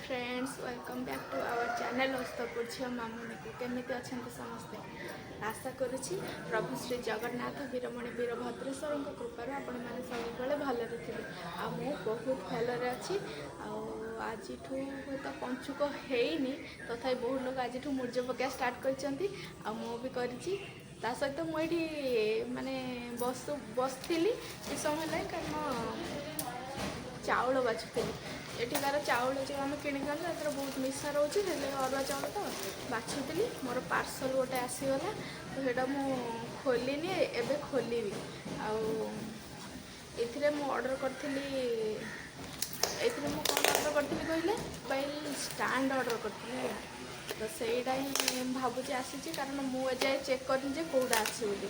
Friends welcome back to our channel Hastpur झील मामुनी को केमिति अच्छा समस्ते आशा करुच्ची प्रभु श्री जगन्नाथ वीरमणि वीरभद्रेश्वर कृपार आपण मैंने सब भलि थे मु बहुत भलरे अच्छी आज तो पंचुक हैनी तथा बहुत लोग आज मूर्ज पकड़ा स्टार्ट कर सहित मुझे माने बसती कि समय है कारण चाउल बाछुली एठिकार चाउल जो आम किणिक बहुत मिशा रोचे अरुआ चाउल तो बाछुली मोर पार्सल गोटे आसीगला तो ସେଇଟା ମୁଁ खोलिनी एबे खोलिबी आउ मु ऑर्डर करथिली मु कौन ऑर्डर करथिली कहले मोबाइल स्टैंड ऑर्डर करथिली तो ସେଇଟା ही भाबुची आसीची कारण मु एजाए चेक करनी जे कोडा आसी बोली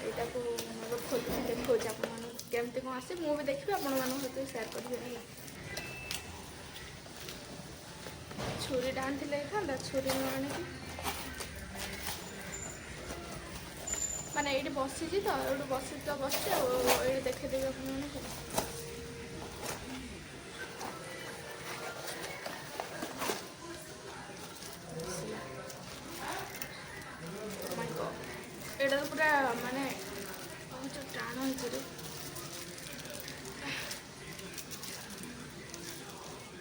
एटा को मोर खोली देखो आपण केमती कौन आसे मुझे देखिए आपण सहित सेयार करें छुरी डाण था छुरी न आनी माने ये बसी तो ये बस ये देखेदेवी आप एटा तो पूरा माने जो टाण हो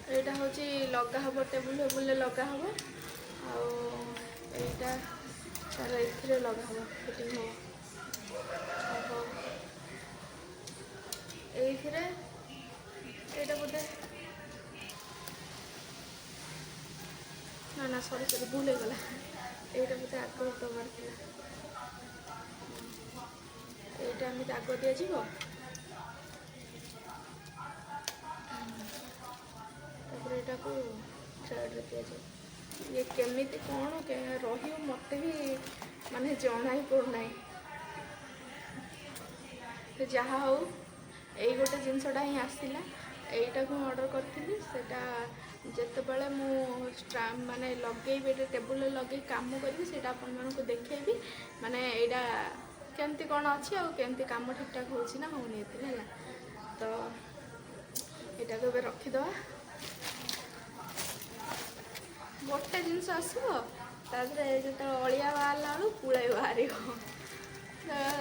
एटा हूँ लगा हम टेबुल टेबुल लगा हम आईटा तार ए लगा हम फिटिंग हम ये बोधे ना सरी सरी भूल हो गला ये बोधे आग दबार था यहाँ एमती आग दिज्व यहाँ को साइड दिया ये केमिति कौन रही मत भी माने जना ही पड़ना तो जहाँ हो यही गोटे जिनसटा ही आसला यहीटा को ऑर्डर करी जितेबाला माने लगे टेबुल लगे कम करी आपको देखेबी माने यहाँ केमती कौन अच्छी आमती कम ठीक ठाक होना होनी है तो यहाँ को रखीद गोटे जिनस आसो जो अलिया बाहरला बेलू पुलाई बाहर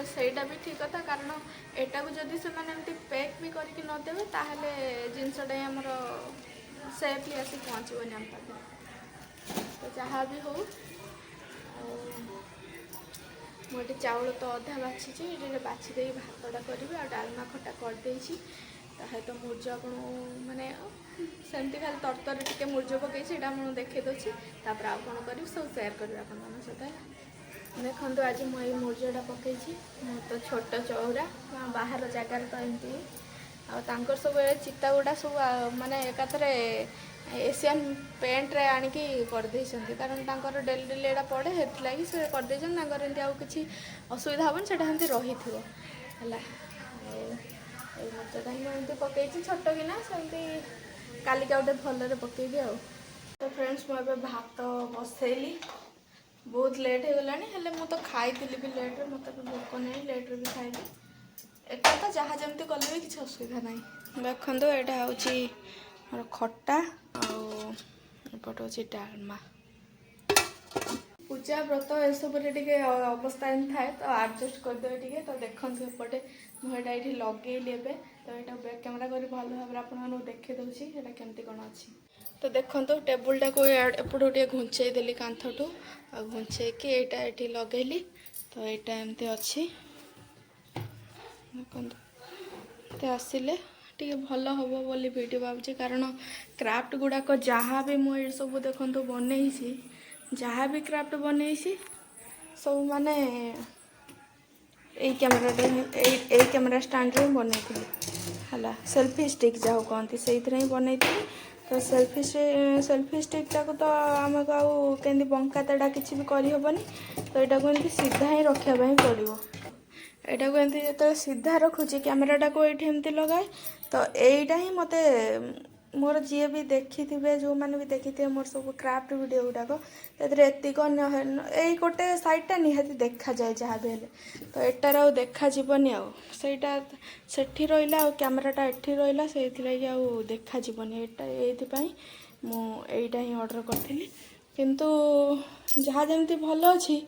सहीटा भी ठीक कथा कारण एटा को जदि से एमती पैक भी करके नदेवे ताहले जिनसटा आमर सेफली आसी पहुँचबनी आम पाखे तो जहाँ भी हो मुझे चाउल तो अधा बाछी ये बाछी दे भातटा करी आ डालमा खटा करदे तो मूर्ज आप माने सेमती खाली तरतर टे मूर्ज पकई देखे दूसरी तापर आउ कौन कर सब सेयार करें आप सहित देखो आज मुझे मूर्जटा पकई तो छोट चौरा बाहर जगार तो एमती आर सब चिता गुड़ा सब माने एकाथरे एशियन पेंट रे आणिकी करदे कारण डेली डेली यहाँ पड़े हेतु से करदे एमती आउ कि असुविधा हेनी से रही है मूर्जटा ही एमती पकई छोट किना सेमती काली गोटे भलरे पकेबी आ तो फ्रेंड्स मुझे भात बसैली बहुत लेट हो गला मु तो खाई भी लेट्रे मत भोक नहीं लेट्रे भी खाइली एक तो जहाँ जमती कले भी किसी असुविधा ना देखो यहाँ हूँ खटा आउट हूँ डालमा पूजा व्रत एसबू अवस्था एम थाए तो आडजस्ट करदे टे तो देखते एपटे मुझे ये लगेली एवं तो यहाँ बैक कैमेरा कर भल भाव आपको देखे दूसरी यहाँ केमती कौन अच्छी तो देखो टेबुलटा को एपटू टे घुंचे देली कांथटू आ घुंचे कि यहाँ ये लगेली तो यहाँ एमती अच्छी देखते आसिले टी भल हम बोली वीडियो भावुँ कारण क्राफ्ट गुड़ाक जहाँ भी मुझे सब देखो बनई जहाँ भी क्राफ्ट बनई सब माने यही कैमेरा स्टैंड रे बनई है सेल्फी स्टिक जहाँ कहती से ही बनई तो सेल्फी स्टिक टाक तो आमको आउ के बंका तेड़ा किसी भी करहबनी तो यहाँ को एमती सीधा ही रखापी पड़ो यहाँ को एमती जो सीधा रखुची कैमेराटा को ये एमती लगाए तो यहीटा ही मत मोर जी भी देखी थे जो मैंने भी देखी थे मोर सब क्राफ्ट वीडियो गुड़ाक एतिक यही गोटे साइडटा निहाती देखा जाए जहाँ भी हेले तो एटार आउ देखा जीवनी आउ सेटा सेठी रहिला आ कैमराटा एठी रहिला सेथिलागि आउ देखा जीवनी एटा एइथिपाई मु एइटा ही ऑर्डर करथिली किंतु जहाँ जमती भल अछि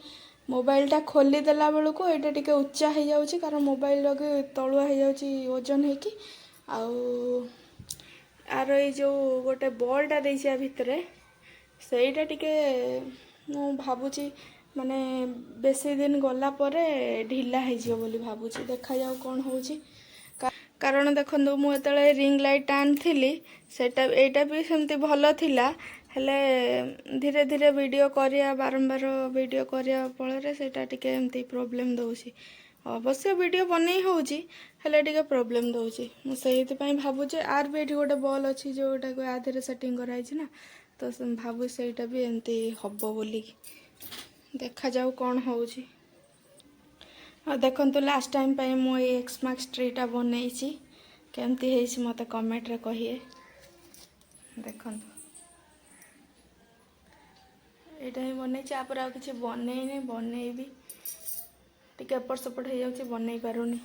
मोबाइलटा खोली देला बेलू एटा टिके उच्चा हो जाउछि कारण मोबाइल लगे तलुआ हो जाउछि ओजन हेकी आउ आर ये जो गोटे बॉलटा देइछि भितर सेटा टिके मु भाबुछि माने बेसी दिन गला परे ढिला हो जिवो बोली भाबुछि देखा जाउ कोन होउछि कारण देखंतु मु एतले रिंग लाइट आनथिली सेटा एटा भी सेमती भल थिला हेले धीरे धीरे वीडियो करिया बारंबार वीडियो करिया फल सेटा टिके एमती प्रॉब्लम दउछि अवश्य वीडियो बनै होउछि हेले टिके प्रॉब्लम दउछि मु सेहित पई भाबुछि आर भी एठी गोटे बॉल अछि जोटा को आधेरे सेटिंग कराइ छि ना तो भाबु सेटा भी एमती हब्बो बोली देखा जाऊ कोन होउछि देखंतु लास्ट टाइम पे मु एक्स मार्क्स ट्रीटा बनैछि केमती हेछि मते कमेंट रे कहिए देखंतु एटा ही बनैछि आपर आ किछि बनैनी बनैबी टिके एपट सेपट हो जाउछि बनई पारुनी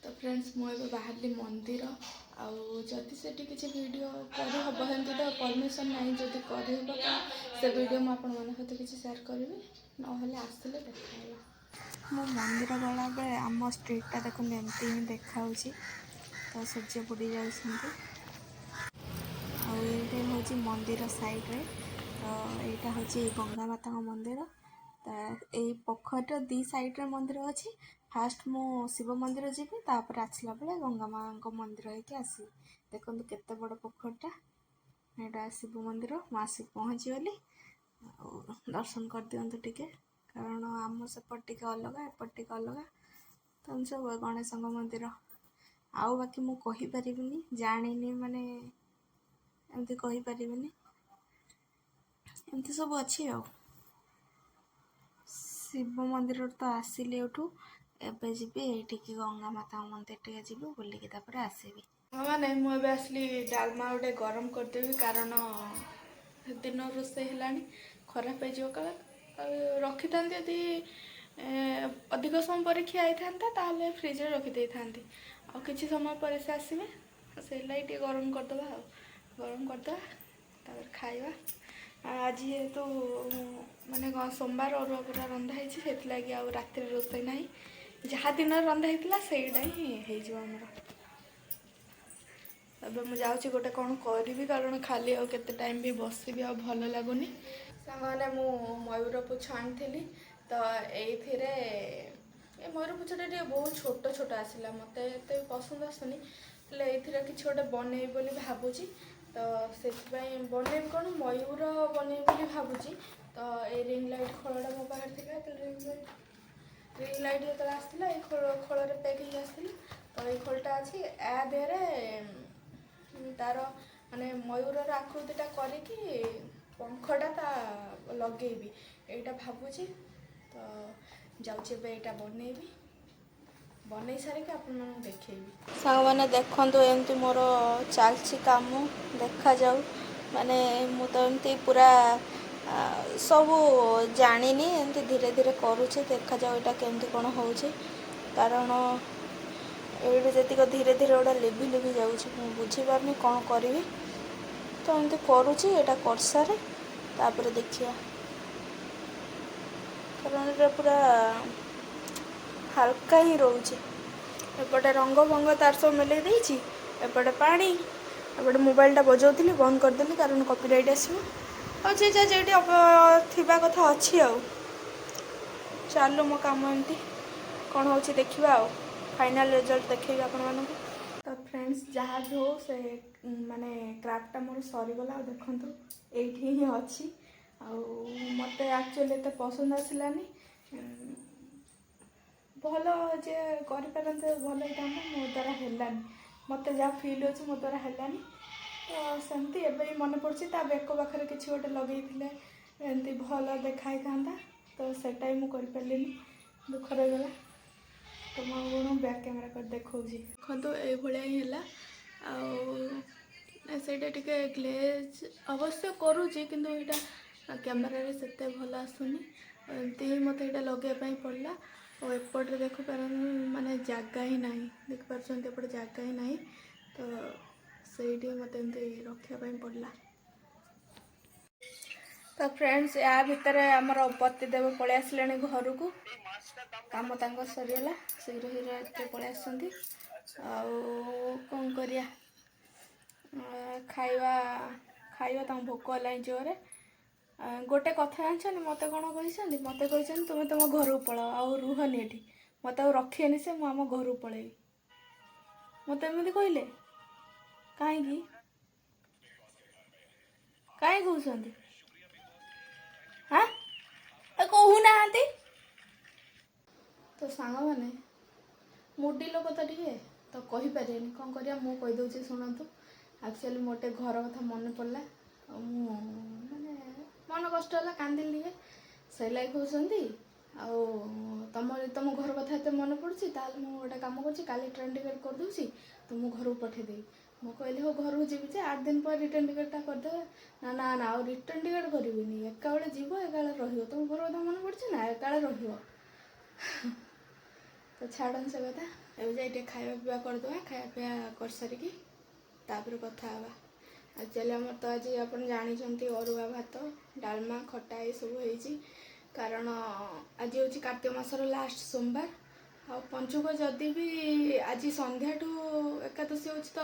तो फ्रेंड्स मु एबे बाहरली मंदिर आउ जदि सेठी किछि वीडियो करि हबो हेंति तो परमिशन नाही जदि करि हबो तो से वीडियो मु आपन मन सहित किछि शेयर करबी न हले आसले देखाइबा मु मंदिर गला बेले आम स्ट्रीटटा देखुन एमती ही देखाउछि तो सूर्य बुडी जाउछन्ती आउ एटा होछि मंदिर साइड रे तो एटा होछि गंगा माता मंदिर यही पोखर दी साइड रे मंदिर अच्छी फास्ट मु शिव मंदिर जीवी तापर आसला बेले गंगा माँ मंदिर होके आसी देखो केते बड़ पोखरटा एटा शिव मंदिर मु आसी पहुँची गली दर्शन कर दियंतु टिके कारण आम सेपट टिके अलग एपट टिके अलग तो सब गणेश मंदिर आउ बाकी मु कहि परिबिनी जानिनी माने एमती कहि परिबिनी एमती सब अच्छी आ शिव मंदिर तो आसिली उठू एबे जीबी एठिकी गंगा माता मंदिर टिके जीबी बुलिकी तापर आसीबी माने मु एबे असली डालमा गोटे गरम करदेबी कारण दिन रोषे हेलानी खराब हो काला रखी थांती यदि अधिक समय पर खिया था ताले फ्रिज रे रखी दे थांती आ किछि समय पर से आसीबे से लाइट गरम करदबा गरम करदबा तापर खाइबा आज तो माने सोमवार और पूरा रंधा है रात रोषे ना जहाँ दिन रंधा होता सेटा ही होमर अब मुझे जाऊँगी गोटे कौन करी कारण खाली आउ केते टाइम भी बसबी आ भल लगुनि सामने मु मयूर पुछ आनी तो ये मयूर पुछटा बहुत छोट छोट आसला मत पसंद आसुनी ये कि गोटे बनई बोली भावुची तो से बनई कौन मयूर बनई बोली भावुची तो ये रिंग लाइट खोलटा मो पाखे थी रिंग लाइट जो आसला ये खोल पैक आसला तो ये खोलटा अच्छी या देहरे तार माने मयूर आकृतिटा करी पंखटा लगेबी एटा भावुची तो जाऊँगी एटा बनईबी बनई सारिक आपण देखी सांग मैंने देखु एमती मोर चलती कम देखा जाऊ माने मु तो एमती पूरा सब जानिनी एमती धीरे धीरे करुचे देखा जाऊ एटा केमती कौन होउची कारण ये जी धीरे धीरे गोटा लिभि लिभि जाऊँगी मुझे बुझीपारनी कौन करी तो एमती करुची एटा करसारे तापर देखिया कारण ये पूरा हल्का ही रोचे एपटे रंग भंग तार सब मिले देछि एपटे पानी एपटे मोबाइलटा बजाउली बंद करदेली कारण कॉपीराइट आसो और जे जेटी थिबा कथा अच्छी आ चलो मो काम एमती कौन हो देखा फाइनल रिजल्ट देखेबी आपण तो फ्रेंड्स जहाँ भी हो से माने क्राफ्टा मोर सरीगला देखु ये ही अच्छी मत एक्चुअली एत पसंद आसलानी भल जे करते भल होता मो द्वारा हेलानी मत जहाँ फिल हो मो द्वारा हेलानी तो सेमती एवं मन पड़ी बेक पाखे कि गोटे लगे एमती भल देखाई था तो सेटा मुझे दुख रहीगला तो मुझे बैक कैमेरा कर देखा देखो ये ही है ସେଇଟା ଟିକେ ଗ୍ଲେଜ୍ ଅବଶ୍ୟ କରୁଛି କିନ୍ତୁ ଏଇଟା କ୍ୟାମେରାରେ ସେତେ ଭଲ ଆସୁନି। ଏମିତି ହିଁ ମୋତେ ଏଇଟା ଲଗାଇବା ପାଇଁ ପଡ଼ିଲା। ଆଉ ଏପଟରେ ଦେଖିପାରନ୍ତି ମାନେ ଜାଗା ହିଁ ନାହିଁ, ଦେଖିପାରୁଛନ୍ତି ଏପଟେ ଜାଗା ହିଁ ନାହିଁ, ତ ସେଇଠି ମୋତେ ଏମିତି ରଖିବା ପାଇଁ ପଡ଼ିଲା। ତ ଫ୍ରେଣ୍ଡସ୍, ୟା ଭିତରେ ଆମର ପତିଦେବ ପଳେଇ ଆସିଲେଣି ଘରକୁ। କାମ ତାଙ୍କ ସରିଗଲା, ଶୀଘ୍ର ଶୀଘ୍ର ଏତେ ପଳେଇ ଆସିଛନ୍ତି। ଆଉ କ'ଣ କରିବା, ଖାଇବା ତାଙ୍କୁ ଭୋକ ହେଲାଣି ଜୋରରେ। ଗୋଟେ କଥା ଜାଣିଛନ୍ତି, ମୋତେ କ'ଣ କହିଛନ୍ତି, ମୋତେ କହିଛନ୍ତି ତୁମେ ତୁମ ଘରକୁ ପଳାଅ, ଆଉ ରୁହନି ଏଠି, ମୋତେ ଆଉ ରଖିବେନି ସେ, ମୁଁ ଆମ ଘରକୁ ପଳେଇବି। ମୋତେ ଏମିତି କହିଲେ, କାହିଁକି କହୁଛନ୍ତି? ହାଁ, କହୁନାହାନ୍ତି। ତ ସାଙ୍ଗମାନେ, ମୁଡ଼ି ଲୋକ ତ ଟିକେ, ତ କହିପାରିବେନି, କ'ଣ କରିବା, ମୁଁ କହିଦେଉଛି ଶୁଣନ୍ତୁ। ଆକ୍ଚୁଆଲି ମୋର ଗୋଟେ ଘର କଥା ମନେ ପଡ଼ିଲା, ଆଉ ମୁଁ ମାନେ ମନ କଷ୍ଟ ହେଲା, କାନ୍ଦିଲି ଟିକେ। ସେଇ ଲାଗି କହୁଛନ୍ତି ଆଉ ତମ ଘର କଥା ଏତେ ମନେ ପଡ଼ୁଛି, ତାହେଲେ ମୁଁ ଗୋଟେ କାମ କରୁଛି, କାଲି ଟ୍ରେନ୍ ଟିକେଟ୍ କରିଦେଉଛି, ତୁମ ଘରକୁ ପଠାଇଦେବି। ମୁଁ କହିଲି ହଉ, ଘରକୁ ଯିବି ଯେ 8 ଦିନ ପରେ ରିଟର୍ନ ଟିକେଟ୍ଟା କରିଦେବେ। ନା ଆଉ ରିଟର୍ନ ଟିକେଟ୍ କରିବିନି, ଏକାବେଳେ ଯିବ ଏକାବେଳେ ରହିବ, ତୁମ ଘର କଥା ମନେ ପଡ଼ୁଛି ନା, ଏକାବେଳେ ରହିବ। ତ ଛାଡ଼ନ୍ତୁ ସେ କଥା, ଏବେ ଯାଇ ଟିକେ ଖାଇବା ପିଇବା କରିଦେବା। ଖାଇବା ପିଇବା କରିସାରିକି ତାପରେ କଥା ହେବା। ଆକ୍ଚୁଆଲି ଆମର ତ ଆଜି ଆପଣ ଜାଣିଛନ୍ତି ଅରୁଆ ଭାତ, ଡାଲମା, ଖଟା ଏସବୁ ହେଇଛି। କାରଣ ଆଜି ହେଉଛି କାର୍ତ୍ତିକ ମାସର ଲାଷ୍ଟ ସୋମବାର। ଆଉ ପଞ୍ଚୁକ ଯଦି ବି ଆଜି ସନ୍ଧ୍ୟାଠୁ ଏକାଦଶୀ ହେଉଛି, ତ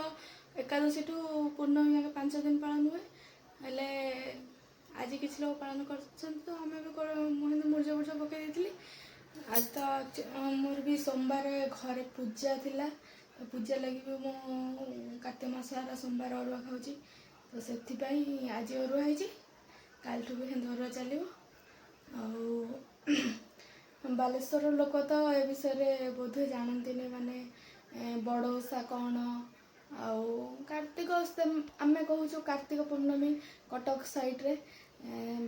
ଏକାଦଶୀଠୁ ପୂର୍ଣ୍ଣମୀ ଯାକେ 5 ଦିନ ପାଳନ ହୁଏ। ହେଲେ ଆଜି କିଛି ଲୋକ ପାଳନ କରିଛନ୍ତି, ତ ଆମେ ବି ମୁଁ ମୁର୍ଜ ପକାଇ ଦେଇଥିଲି। ଆଜି ତ ମୋର ବି ସୋମବାର ଘରେ ପୂଜା ଥିଲା, ପୂଜା ଲାଗି ବି ମୁଁ କାର୍ତ୍ତିକ ମାସ ସାରା ସୋମବାର ଅରୁଆ ଖାଉଛି, ତ ସେଥିପାଇଁ ଆଜି ଅରୁଆ ହେଇଛି। କାଲିଠୁ ବି ସେମିତି ଅରୁଆ ଚାଲିବ। ଆଉ ବାଲେଶ୍ୱର ଲୋକ ତ ଏ ବିଷୟରେ ବୋଧହୁଏ ଜାଣନ୍ତିନି, ମାନେ ବଡ଼ ଓଷା କ'ଣ। ଆଉ କାର୍ତ୍ତିକ, ଆମେ କହୁଛୁ କାର୍ତ୍ତିକ ପୂର୍ଣ୍ଣମୀ କଟକ ସାଇଡ଼୍ରେ,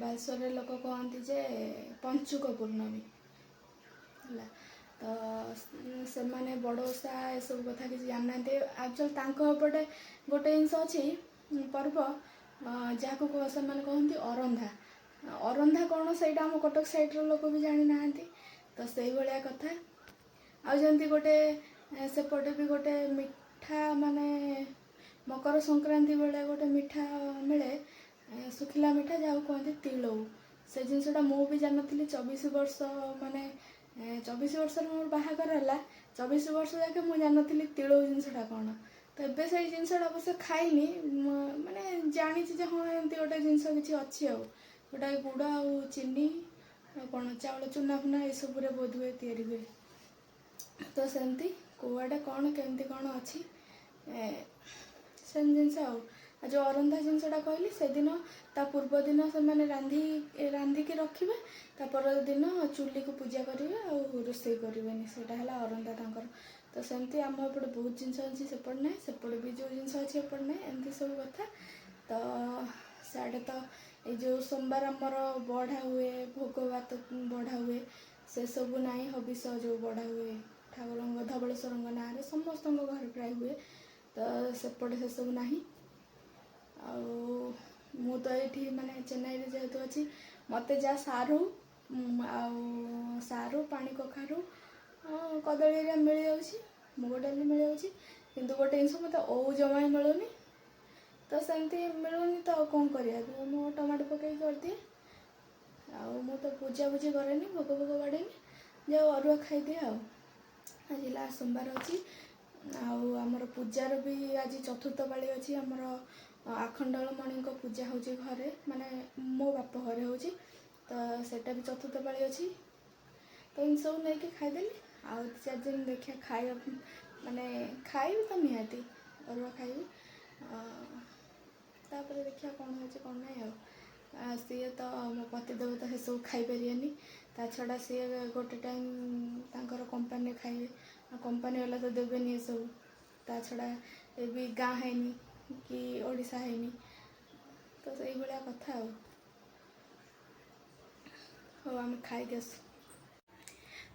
ବାଲେଶ୍ୱରରେ ଲୋକ କହନ୍ତି ଯେ ପଞ୍ଚୁକ ପୂର୍ଣ୍ଣମୀ ହେଲା। ତ ସେମାନେ ବଡ଼ ଓଷା ଏସବୁ କଥା କିଛି ଜାଣିନାହାନ୍ତି। ଆକ୍ଚୁଆଲି ତାଙ୍କ ଏପଟେ ଗୋଟେ ଜିନିଷ ଅଛି, ପର୍ବ, ଯାହାକୁ ସେମାନେ କହନ୍ତି ଅରନ୍ଧା। ଅରନ୍ଧା କ'ଣ ସେଇଟା ଆମ କଟକ ସାଇଡ଼୍ର ଲୋକ ବି ଜାଣିନାହାନ୍ତି। ତ ସେଇଭଳିଆ କଥା। ଆଉ ଯେମିତି ଗୋଟେ ସେପଟେ ବି ଗୋଟେ ମିଠା, ମାନେ ମକର ସଂକ୍ରାନ୍ତି ବେଳେ ଗୋଟେ ମିଠା ମିଳେ, ଶୁଖିଲା ମିଠା, ଯାହାକୁ କୁହନ୍ତି ତିଳଉ। ସେ ଜିନିଷଟା ମୁଁ ବି ଜାଣିନଥିଲି। 24 ବର୍ଷ, ମାନେ 24 ବର୍ଷରେ ମୋର ବାହାଘର ହେଲା, 24 ବର୍ଷ ଯାକେ ମୁଁ ଜାଣିନଥିଲି ତିଳଉ ଜିନିଷଟା କ'ଣ। ତ ଏବେ ସେଇ ଜିନିଷଟା ଅବଶ୍ୟ ଖାଇନି, ମାନେ ଜାଣିଛି ଯେ ହଁ ଏମିତି ଗୋଟେ ଜିନିଷ କିଛି ଅଛି। ଆଉ ଗୋଟେ ଗୁଡ଼ ଆଉ ଚିନି ଆଉ କ'ଣ ଚାଉଳ ଚୁନା ଫୁନା ଏସବୁରେ ବୋଧହୁଏ ତିଆରି ହୁଏ। ତ ସେମିତି କୁଆଡ଼େ କ'ଣ କେମିତି କ'ଣ ଅଛି ସେମିତି ଜିନିଷ। ଆଉ ଯେଉଁ ଅରନ୍ଧା ଜିନିଷଟା କହିଲି, ସେଦିନ ତା ପୂର୍ବ ଦିନ ସେମାନେ ରାନ୍ଧିକି ରଖିବେ, ତା ପରଦିନ ଚୁଲିକୁ ପୂଜା କରିବେ, ଆଉ ରୋଷେଇ କରିବେନି। ସେଇଟା ହେଲା ଅରନ୍ଧା ତାଙ୍କର। ତ ସେମିତି ଆମ ଏପଟେ ବହୁତ ଜିନିଷ ଅଛି, ସେପଟେ ନାହିଁ। ସେପଟେ ବି ଯେଉଁ ଜିନିଷ ଅଛି ଏପଟେ ନାହିଁ, ଏମିତି ସବୁ କଥା। ତ ସିଆଡ଼େ ତ ଏଇ ଯେଉଁ ସୋମବାର ଆମର ବଢ଼ା ହୁଏ, ଭୋଗ ଭାତ ବଢ଼ା ହୁଏ, ସେସବୁ ନାହିଁ। ହବିଷ ଯେଉଁ ବଢ଼ା ହୁଏ ଠାକୁରଙ୍କ ଧବଳେଶ୍ୱରଙ୍କ ନାଁରେ, ସମସ୍ତଙ୍କ ଘରେ ପ୍ରାୟ ହୁଏ, ତ ସେପଟେ ସେସବୁ ନାହିଁ। ଆଉ ମୁଁ ତ ଏଇଠି ମାନେ ଚେନ୍ନାଇରେ ଯେହେତୁ ଅଛି, ମୋତେ ଯାହା ସାରୁ, ପାଣି କଖାରୁ, କଦଳୀ ଏରିଆ ମିଳିଯାଉଛି, ମୁଗ ଡାଲି ମିଳିଯାଉଛି। କିନ୍ତୁ ଗୋଟେ ଜିନିଷ, ମୋତେ ଓଉ ଜମା ମିଳୁନି। ତ ସେମିତି ମିଳୁନି, ତ ଆଉ କ'ଣ କରିବା, ମୁଁ ଟମାଟୋ ପକାଇକି କରିଦିଏ। ଆଉ ମୁଁ ତ ପୂଜାପୂଜି କରେନି, ଭୋଗ ବାଢ଼େନି, ଯାଉ ଅରୁଆ ଖାଇଦିଏ। ଆଉ ଆଜି ଲାଷ୍ଟ ସୋମବାର ଅଛି। ଆଉ ଆମର ପୂଜାର ବି ଆଜି ଚତୁର୍ଥ ପାଳି ଅଛି। ଆମର ଆଖଣ୍ଡଳମଣିଙ୍କ ପୂଜା ହେଉଛି ଘରେ, ମାନେ ମୋ ବାପ ଘରେ ହେଉଛି। ତ ସେଇଟା ବି ଚତୁର୍ଥ ପାଳି ଅଛି। ତ ଏମିତି ସବୁ ନେଇକି ଖାଇଦେଲି। ଆଉ 2-4 ଦିନ ଦେଖିବା ଖାଇବା, ମାନେ ଖାଇବି ତ ନିହାତି, ଅରୁଆ ଖାଇବି। ତାପରେ ଦେଖିବା କ'ଣ ହେଉଛି କ'ଣ ନାହିଁ। ଆଉ ସିଏ ତ ମୋ ପତିଦେବ ତ ସେସବୁ ଖାଇପାରିବେନି। ତା ଛଡ଼ା ସିଏ ଗୋଟେ ଟାଇମ୍ ତାଙ୍କର କମ୍ପାନୀରେ ଖାଇବେ, ଆଉ କମ୍ପାନୀ ବାଲା ତ ଦେବେନି ଏସବୁ। ତା ଛଡ଼ା ଏ ବି ଗାଁ ହେଇନି କି ଓଡ଼ିଶା ହେଇନି, ତ ସେଇଭଳିଆ କଥା। ଆଉ ହଉ, ଆମେ ଖାଇକି ଆସୁ।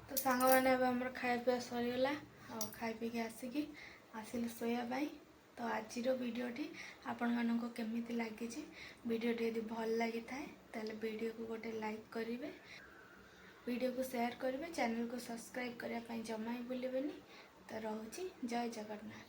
ତ ସାଙ୍ଗମାନେ, ଏବେ ଆମର ଖାଇବା ପିଇବା ସରିଗଲା। ଆଉ ଖାଇ ପିଇକି ଆସିଲୁ ଶୋଇବା ପାଇଁ। तो आजिर भिडटी आपण मानक केमिति लगी भिडटी यदि भल लगी थाए ताले वीडियो को गोटे लाइक करेंगे, वीडियो को शेयर करेंगे, चैनल को सब्सक्राइब करने जमा ही भूलें। तो रोची जय जगन्नाथ।